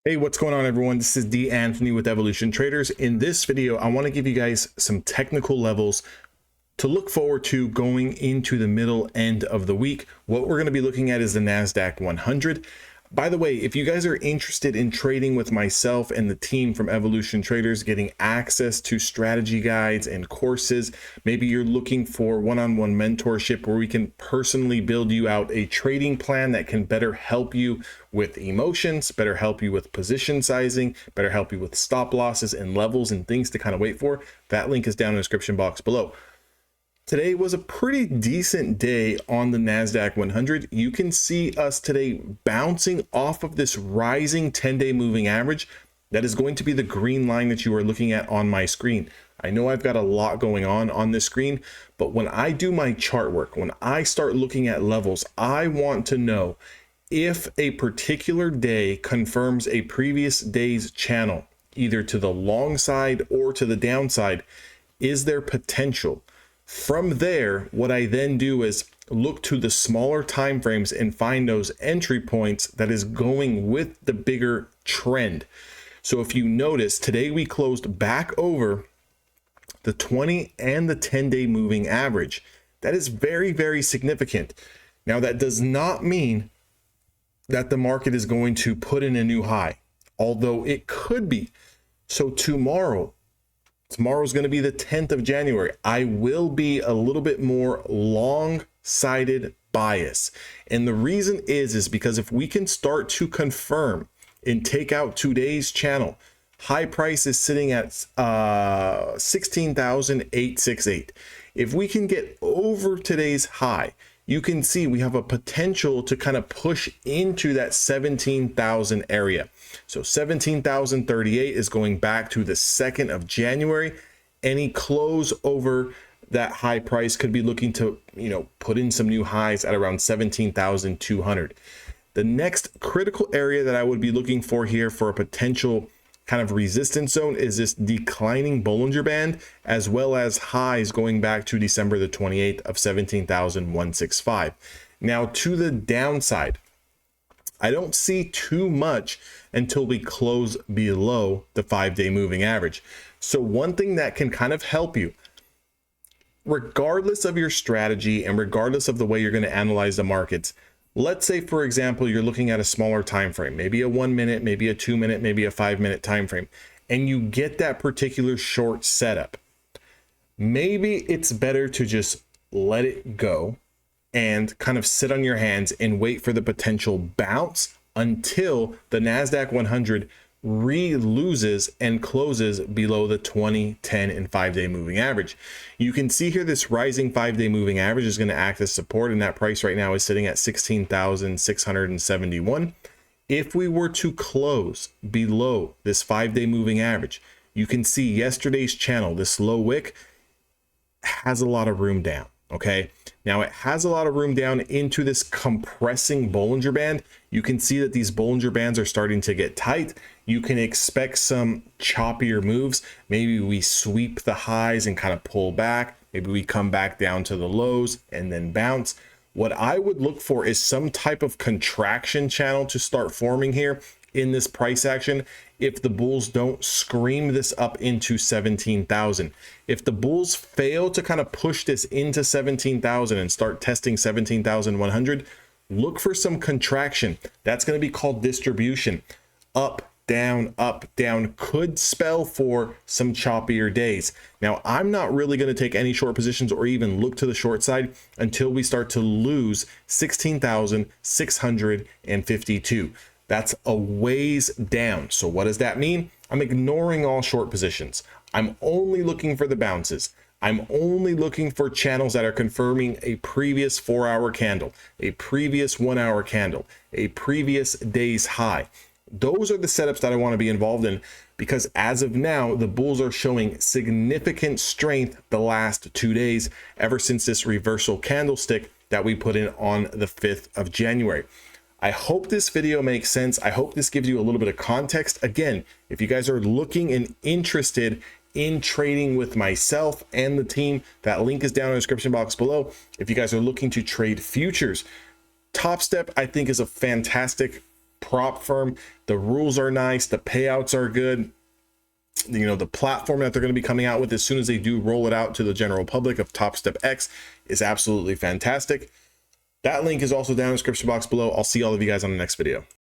Hey, what's going on, everyone? This is D. Anthony with Evolution Traders. In this video, I want to give you guys some technical levels to look forward to going into the middle end of the week. What we're going to be looking at is the Nasdaq 100. By the way, if you guys are interested in trading with myself and the team from Evolution Traders, getting access to strategy guides and courses, maybe you're looking for one-on-one mentorship where we can personally build you out a trading plan that can better help you with emotions, better help you with position sizing, better help you with stop losses and levels and things to kind of wait for, that link is down in the description box below. Today was a pretty decent day on the Nasdaq 100. You can see us today bouncing off of this rising 10-day moving average. That is going to be the green line that you are looking at on my screen. I know I've got a lot going on this screen, but when I do my chart work, when I start looking at levels, I want to know if a particular day confirms a previous day's channel, either to the long side or to the downside. Is there potential? From there, what I then do is look to the smaller time frames and find those entry points that is going with the bigger trend. So if you notice, today we closed back over the 20 and the 10-day moving average. That is very, very significant. Now, that does not mean that the market is going to put in a new high, although it could be. So tomorrow's going to be the 10th of January. I will be a little bit more long-sided bias. And the reason is because if we can start to confirm and take out today's channel, high price is sitting at 16,868. If we can get over today's high, you can see we have a potential to kind of push into that 17,000 area. So 17,038 is going back to the 2nd of January. Any close over that high price could be looking to, put in some new highs at around 17,200. The next critical area that I would be looking for here for a potential kind of resistance zone is this declining Bollinger Band, as well as highs going back to December the 28th of 17,165. Now to the downside, I don't see too much until we close below the 5-day moving average. So one thing that can kind of help you, regardless of your strategy and regardless of the way you're going to analyze the markets, let's say, for example, you're looking at a smaller time frame, maybe a 1 minute, maybe a 2 minute, maybe a 5 minute time frame, and you get that particular short setup. Maybe it's better to just let it go and kind of sit on your hands and wait for the potential bounce until the Nasdaq 100 loses and closes below the 20, 10, and 5-day moving average. You can see here this rising 5-day moving average is going to act as support, and that price right now is sitting at 16,671. If we were to close below this 5-day moving average, you can see yesterday's channel, this low wick, has a lot of room down. Okay, now it has a lot of room down into this compressing Bollinger Band. You can see that these Bollinger Bands are starting to get tight. You can expect some choppier moves. Maybe we sweep the highs and kind of pull back. Maybe we come back down to the lows and then bounce. What I would look for is some type of contraction channel to start forming here in this price action if the bulls don't scream this up into 17,000. If the bulls fail to kind of push this into 17,000 and start testing 17,100, look for some contraction. That's going to be called distribution. Up, down, could spell for some choppier days. Now, I'm not really going to take any short positions or even look to the short side until we start to lose 16,652. That's a ways down. So what does that mean? I'm ignoring all short positions. I'm only looking for the bounces. I'm only looking for channels that are confirming a previous 4-hour candle, a previous 1-hour candle, a previous day's high. Those are the setups that I want to be involved in, because as of now, the bulls are showing significant strength the last 2 days, ever since this reversal candlestick that we put in on the 5th of January. I hope this video makes sense. I hope this gives you a little bit of context. Again, if you guys are looking and interested in trading with myself and the team, that link is down in the description box below. If you guys are looking to trade futures, Top Step, I think, is a fantastic prop firm. The rules are nice. The payouts are good. You know, the platform that they're going to be coming out with as soon as they do roll it out to the general public of Top Step X is absolutely fantastic. That link is also down in the description box below. I'll see all of you guys on the next video.